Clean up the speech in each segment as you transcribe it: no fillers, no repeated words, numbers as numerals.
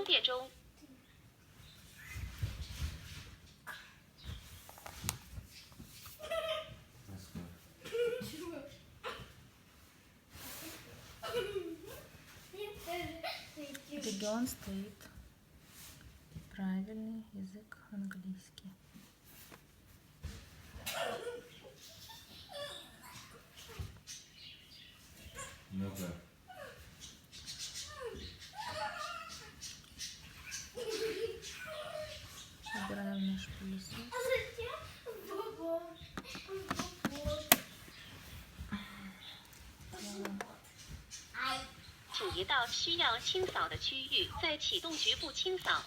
列中。Регион стоит. Правильный язык английский. Ну-ка. Убираем наш пылесос. 请移到需要清扫的区域，再启动局部清扫。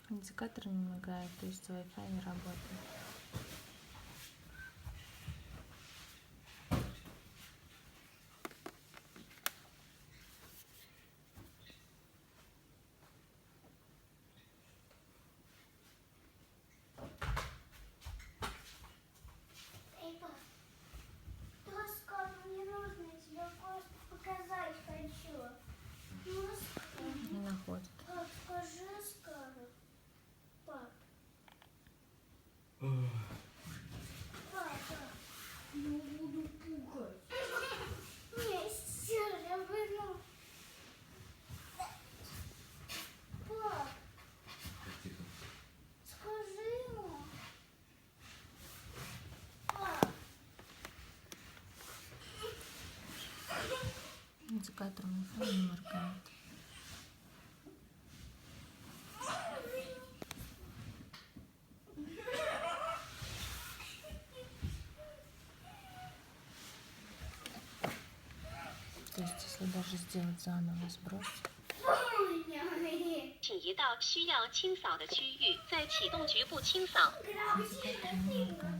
Индикатор не мигает, то есть Wi-Fi не работает. Мне нужно тебе кое-что показать хочу. Не находит. Пап, скажи скоро. Пап. Папа. Я буду пугать. Не, все равно. Пап, Тихо. скажи ему. Пап. Индикатор Wi-Fi не моргает. То есть, если даже сделать заново сброс, 请移到需要清扫的区域，再启动局部清扫。индикатор не моргает.